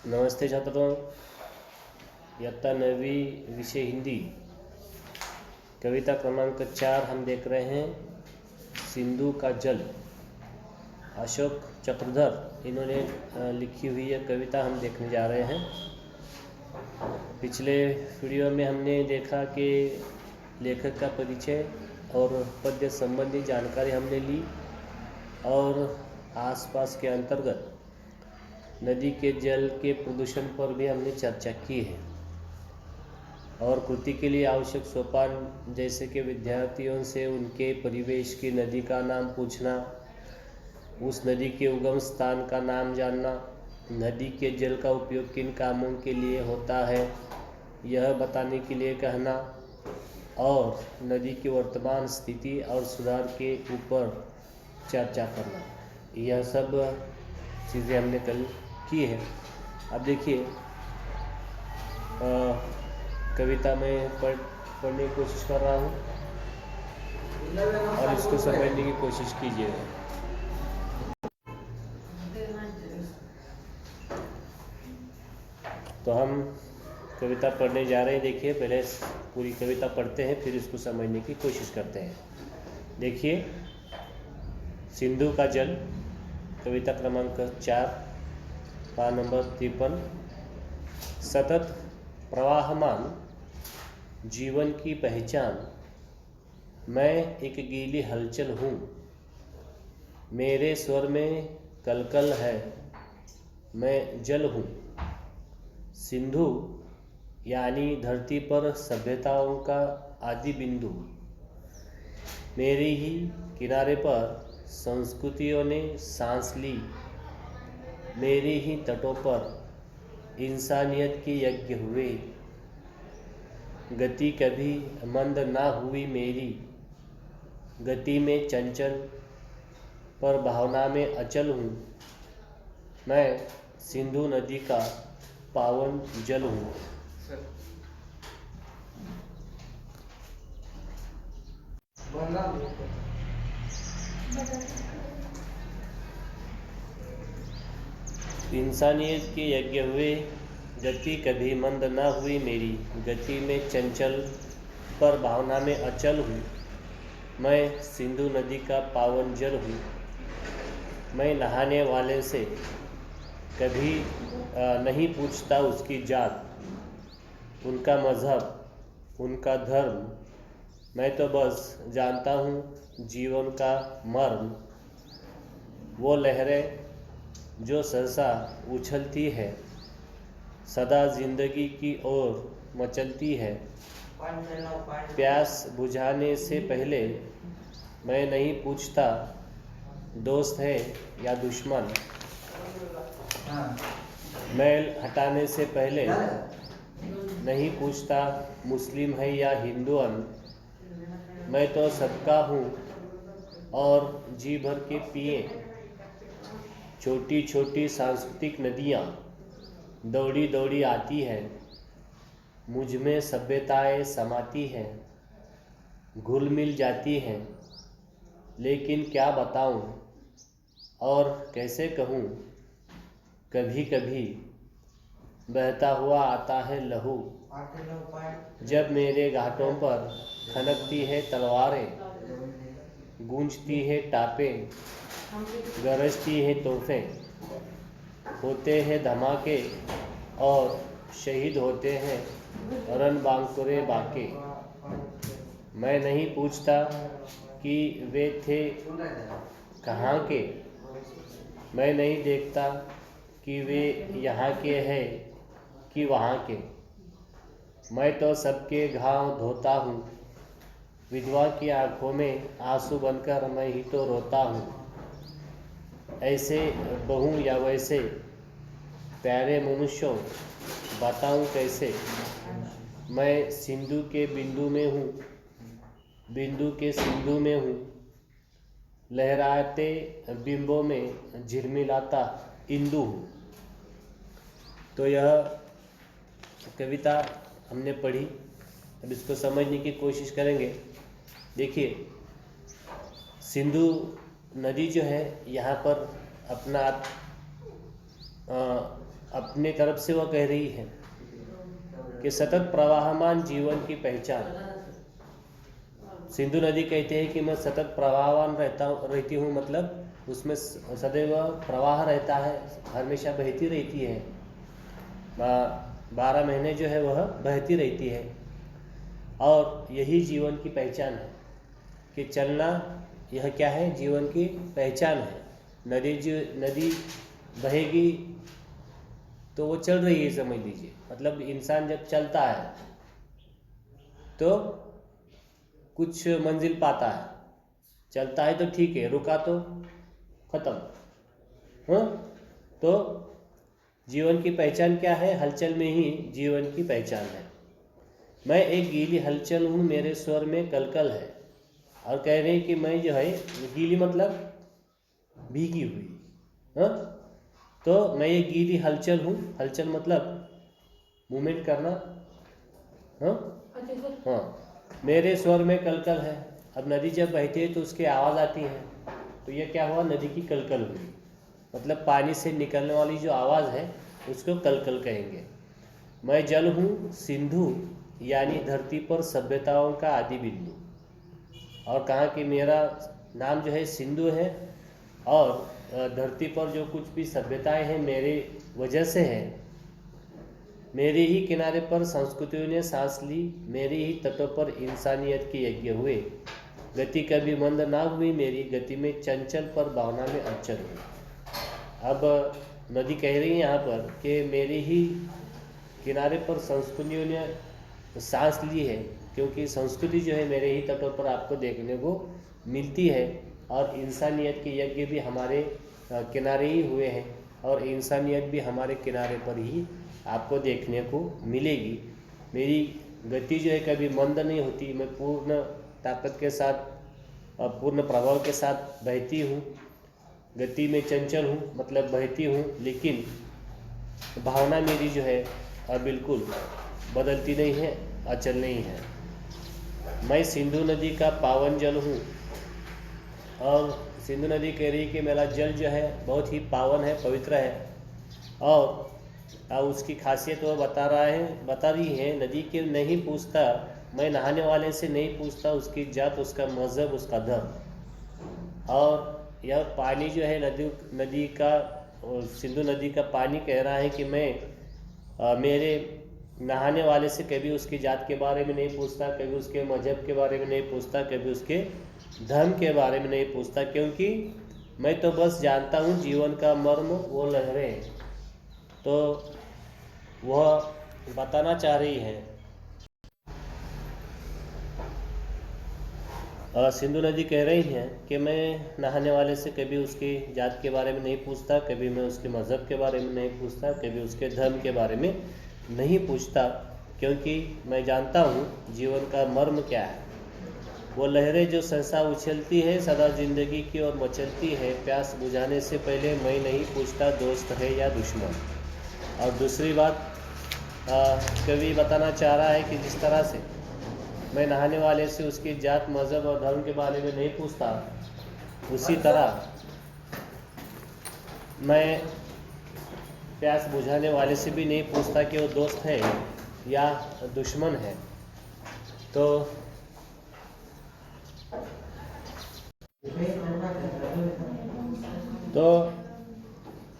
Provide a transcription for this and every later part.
नमस्ते छात्रों, इयत्ता 9वीं विषय हिंदी कविता क्रमांक 4 हम देख रहे हैं। सिंधु का जल, अशोक चक्रधर इन्होंने लिखी हुई यह कविता हम देखने जा रहे हैं। पिछले वीडियो में हमने देखा कि लेखक का परिचय और पद्य संबंधी जानकारी हमने ली और आसपास के अंतर्गत नदी के जल के प्रदूषण पर भी हमने चर्चा की है और कृति के लिए आवश्यक सोपान जैसे कि विद्यार्थियों से उनके परिवेश की नदी का नाम पूछना, उस नदी के उगम स्थान का नाम जानना, नदी के जल का उपयोग किन कामों के लिए होता है यह बताने के लिए कहना और नदी की वर्तमान स्थिति और सुधार के ऊपर चर्चा करना, यह सब चीज़ें हमने कल की है। अब देखिए कविता में पढ़ने की कोशिश कर रहा हूँ और इसको समझने की कोशिश कीजिएगा। तो हम कविता पढ़ने जा रहे हैं। देखिए, पहले पूरी कविता पढ़ते हैं, फिर इसको समझने की कोशिश करते हैं। देखिए, सिंधु का जल, कविता क्रमांक 4, पान नंबर 53। सतत प्रवाहमान जीवन की पहचान, मैं एक गीली हलचल हूँ, मेरे स्वर में कलकल है, मैं जल हूँ। सिंधु यानी धरती पर सभ्यताओं का आदि बिंदु, मेरे ही किनारे पर संस्कृतियों ने सांस ली, मेरे ही तटों पर इंसानियत के यज्ञ हुए। गति कभी मंद ना हुई मेरी, गति में चंचल पर भावना में अचल हूँ, मैं सिंधु नदी का पावन जल हूँ। इंसानियत के यज्ञ हुए, गति कभी मंद ना हुई मेरी, गति में चंचल पर भावना में अचल हूँ, मैं सिंधु नदी का पावन जल हूँ। मैं नहाने वाले से कभी नहीं पूछता उसकी जात, उनका मज़हब, उनका धर्म, मैं तो बस जानता हूँ जीवन का मर्म। वो लहरें जो सहसा उछलती है, सदा जिंदगी की ओर मचलती है। प्यास बुझाने से पहले मैं नहीं पूछता दोस्त है या दुश्मन, मैल हटाने से पहले नहीं पूछता मुस्लिम है या हिंदुअन, मैं तो सबका हूँ और जी भर के पिए। छोटी छोटी सांस्कृतिक नदियाँ दौड़ी दौड़ी आती है, मुझ में सभ्यताएं समाती हैं, घुल मिल जाती हैं, लेकिन क्या बताऊं और कैसे कहूं, कभी कभी बहता हुआ आता है लहू, जब मेरे घाटों पर खनकती है तलवारें, गूंजती है टापें, गरजती है तोहफें, होते हैं धमाके और शहीद होते हैं रन बांकुरे बाके। मैं नहीं पूछता कि वे थे कहाँ के, मैं नहीं देखता कि वे यहाँ के हैं कि वहाँ के, मैं तो सबके घाव धोता हूँ, विधवा की आंखों में आंसू बनकर मैं ही तो रोता हूँ। ऐसे बहूं या वैसे प्यारे मनुष्यों, बताऊं कैसे, मैं सिंधु के बिंदु में हूँ, बिंदु के सिंधु में हूँ, लहराते बिंबों में झिलमिलाता इंदु हूँ। तो यह कविता हमने पढ़ी, अब इसको समझने की कोशिश करेंगे। देखिए, सिंधु नदी जो है यहाँ पर अपना अपने तरफ से वो कह रही है कि सतत प्रवाहमान जीवन की पहचान। सिंधु नदी कहते हैं कि मैं सतत प्रवाहमान रहती हूँ, मतलब उसमें सदैव प्रवाह रहता है, हमेशा बहती रहती है, 12 महीने जो है वह बहती रहती है। और यही जीवन की पहचान है कि चलना, यह क्या है, जीवन की पहचान है। नदी बहेगी तो वो चल रही है, समझ लीजिए। मतलब इंसान जब चलता है तो कुछ मंजिल पाता है, चलता है तो ठीक है, रुका तो खत्म। हाँ, तो जीवन की पहचान क्या है? हलचल में ही जीवन की पहचान है। मैं एक गीली हलचल हूँ, मेरे स्वर में कलकल है। और कह रहे हैं कि मैं जो है, गीली मतलब भीगी हुई। हाँ, तो मैं एक गीली हलचल हूँ, हलचल मतलब मूवमेंट करना। हाँ हाँ, मेरे स्वर में कलकल है। अब नदी जब बहती है तो उसकी आवाज़ आती है, तो यह क्या हुआ, नदी की कलकल हुई। मतलब पानी से निकलने वाली जो आवाज़ है उसको कलकल कहेंगे। मैं जल हूँ, सिंधु यानी धरती पर सभ्यताओं का आदि बिंदु। और कहा कि मेरा नाम जो है सिंधु है, और धरती पर जो कुछ भी सभ्यताएं हैं मेरे वजह से है। मेरे ही किनारे पर संस्कृतियों ने सांस ली, मेरे ही तटों पर इंसानियत के यज्ञ हुए। गति कभी मंद ना हुई मेरी, गति में चंचल पर भावना में अड़चन हुई। अब नदी कह रही है यहाँ पर कि मेरे ही किनारे पर संस्कृतियों ने सांस ली है, क्योंकि संस्कृति जो है मेरे ही तटों पर आपको देखने को मिलती है। और इंसानियत के यज्ञ भी हमारे किनारे ही हुए हैं, और इंसानियत भी हमारे किनारे पर ही आपको देखने को मिलेगी। मेरी गति जो है कभी मंद नहीं होती, मैं पूर्ण ताकत के साथ और पूर्ण प्रभाव के साथ बहती हूँ। गति में चंचल हूँ, मतलब बहती हूँ, लेकिन भावना मेरी जो है बिल्कुल बदलती नहीं है, अचल नहीं है। मैं सिंधु नदी का पावन जल हूँ। और सिंधु नदी कह रही कि मेरा जल जो है बहुत ही पावन है, पवित्र है। और उसकी खासियत वो बता रही है। नदी के नहीं पूछता, मैं नहाने वाले से नहीं पूछता उसकी जात, उसका मज़हब, उसका धर्म। और यह पानी जो है नदी का, सिंधु नदी का पानी कह रहा है कि मैं मेरे नहाने वाले से कभी उसकी जात के बारे में नहीं पूछता, कभी उसके मज़हब के बारे में नहीं पूछता, कभी उसके धर्म के बारे में नहीं पूछता, क्योंकि मैं तो बस जानता हूँ जीवन का मर्म वो लहरें। तो वह बताना चाह रही है, सिंधु नदी कह रही है कि मैं नहाने वाले से कभी उसकी जात के बारे में नहीं पूछता, कभी मैं उसके मज़हब के बारे में नहीं पूछता, कभी उसके धर्म के बारे में नहीं पूछता, क्योंकि मैं जानता हूँ जीवन का मर्म क्या है। वो लहरें जो सहसा उछलती है सदा ज़िंदगी की ओर मचलती है, प्यास बुझाने से पहले मैं नहीं पूछता दोस्त है या दुश्मन। और दूसरी बात कवि बताना चाह रहा है कि जिस तरह से मैं नहाने वाले से उसकी जात, मज़हब और धर्म के बारे में नहीं पूछता, उसी तरह मैं प्यास बुझाने वाले से भी नहीं पूछता कि वो दोस्त है या दुश्मन है। तो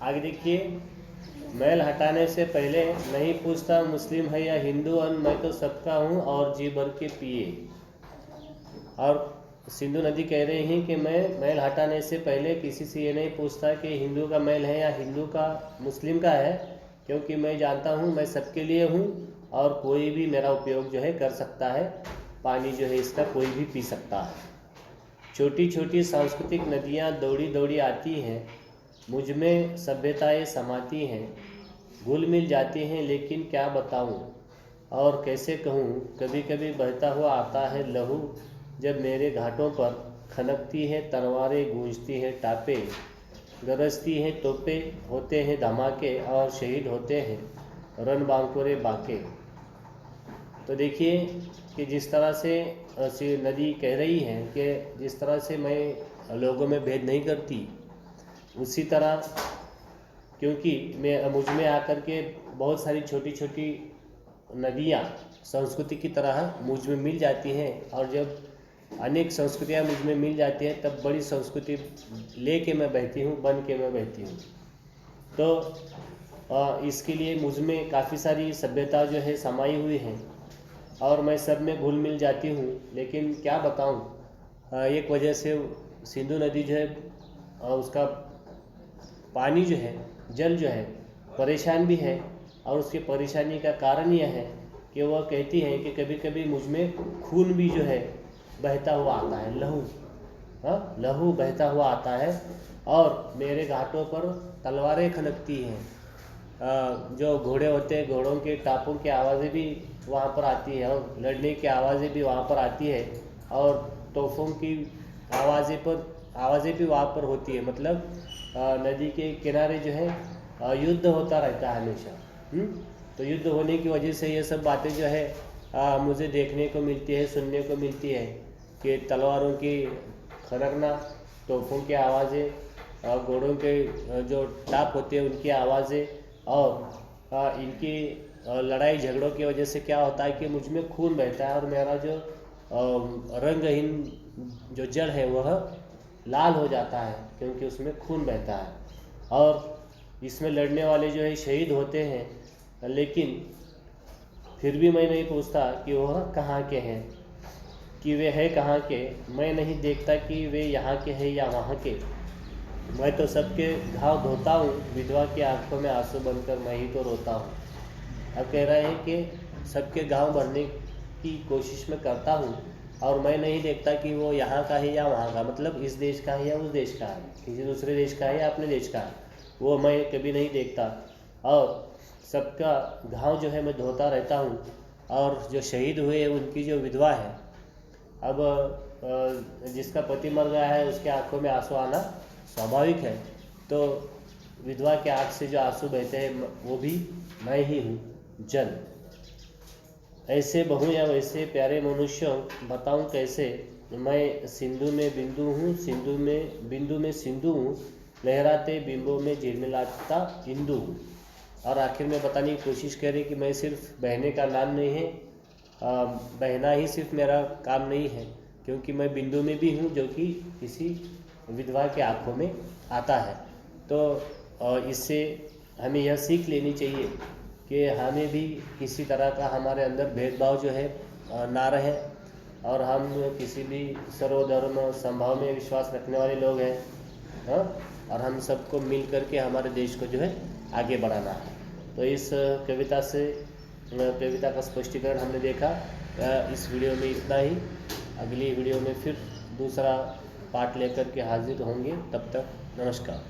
आगे देखिए, मैल हटाने से पहले नहीं पूछता मुस्लिम है या हिंदू, और मैं तो सबका हूँ और जी भर के पिए। और सिंधु नदी कह रही हैं कि मैं मैल हटाने से पहले किसी से ये नहीं पूछता कि हिंदू का मैल है या हिंदू का, मुस्लिम का है, क्योंकि मैं जानता हूँ मैं सबके लिए हूँ और कोई भी मेरा उपयोग जो है कर सकता है। पानी जो है इसका कोई भी पी सकता है। छोटी छोटी सांस्कृतिक नदियाँ दौड़ी दौड़ी आती हैं, मुझ में सभ्यताएँ समाती हैं, घुल मिल जाती हैं, लेकिन क्या बताऊँ और कैसे कहूँ। कभी कभी बहता हुआ आता है लहू, जब मेरे घाटों पर खनकती है तलवारें, गूंजती हैं टापे, गरजती हैं तोपें, होते हैं धमाके और शहीद होते हैं रणबांकुरे बाके। तो देखिए कि जिस तरह से नदी कह रही है कि जिस तरह से मैं लोगों में भेद नहीं करती, उसी तरह क्योंकि मैं मुझ में आकर के बहुत सारी छोटी छोटी नदियाँ संस्कृति की तरह मुझ में मिल जाती हैं, और जब अनेक संस्कृतियाँ मुझ में मिल जाती हैं तब बड़ी संस्कृति लेके मैं बहती हूँ, बन के मैं बहती हूँ। तो इसके लिए मुझ में काफ़ी सारी सभ्यता जो है समाई हुई है और मैं सब में घुल मिल जाती हूँ। लेकिन क्या बताऊँ, एक वजह से सिंधु नदी जो है उसका पानी जो है, जल जो है परेशान भी है, और उसकी परेशानी का कारण यह है कि वह कहती है कि कभी कभी मुझ में खून भी जो है बहता हुआ आता है, लहू, लहू बहता हुआ आता है, और मेरे घाटों पर तलवारें खनकती हैं। जो घोड़े होते हैं, घोड़ों के टापों की आवाज़ें भी वहाँ पर आती है, और लड़ने की आवाज़ें भी वहाँ पर आती है, और तोपों की आवाज़ें भी वहाँ पर होती है। मतलब नदी के किनारे जो है युद्ध होता रहता है हमेशा। तो युद्ध होने की वजह से ये सब बातें जो है मुझे देखने को मिलती है, सुनने को मिलती है कि तलवारों की खनकना, तोपों की आवाज़ें, घोड़ों के जो टाप होते हैं उनकी आवाज़ें, और इनकी लड़ाई झगड़ों की वजह से क्या होता है कि मुझ में खून बहता है, और मेरा जो रंगहीन जो जल है वह लाल हो जाता है, क्योंकि उसमें खून बहता है। और इसमें लड़ने वाले जो है शहीद होते हैं, लेकिन फिर भी मैं नहीं पूछता कि वह कहाँ के हैं, कि वे है कहाँ के। मैं नहीं देखता कि वे यहाँ के हैं या वहाँ के। मैं तो सबके घाव धोता हूँ, विधवा की आंखों में आंसू बनकर मैं ही तो रोता हूँ। अब कह रहे हैं कि सबके घाव भरने की कोशिश में करता हूँ, और मैं नहीं देखता कि वो यहाँ का है या वहाँ का, मतलब इस देश का है या उस देश का है, किसी दूसरे देश का है या अपने देश का है, वो मैं कभी नहीं देखता। और सबका घाव जो है मैं धोता रहता हूँ। और जो शहीद हुए उनकी जो विधवा है, अब जिसका पति मर गया है उसके आंखों में आंसू आना स्वाभाविक है, तो विधवा के आँख से जो आंसू बहते हैं वो भी मैं ही हूँ, जल। ऐसे बहु या वैसे प्यारे मनुष्यों, बताऊं कैसे, मैं सिंधु में बिंदु हूँ, बिंदु में सिंधु हूँ, लहराते बिंबों में झिलमिलाता इंदु हूँ। और आखिर में बताने की कोशिश करें कि मैं सिर्फ बहने का नाम नहीं है, बहना ही सिर्फ मेरा काम नहीं है, क्योंकि मैं बिंदु में भी हूँ जो कि किसी विधवा के आँखों में आता है। तो इससे हमें यह सीख लेनी चाहिए कि हमें भी किसी तरह का हमारे अंदर भेदभाव जो है ना रहे, और हम किसी भी सर्वधर्म संभाव में विश्वास रखने वाले लोग हैं, और हम सबको मिल करके हमारे देश को जो है आगे बढ़ाना है। तो इस कविता का स्पष्टीकरण हमने देखा। इस वीडियो में इतना ही। अगली वीडियो में फिर दूसरा पार्ट लेकर के हाजिर होंगे। तब तक नमस्कार।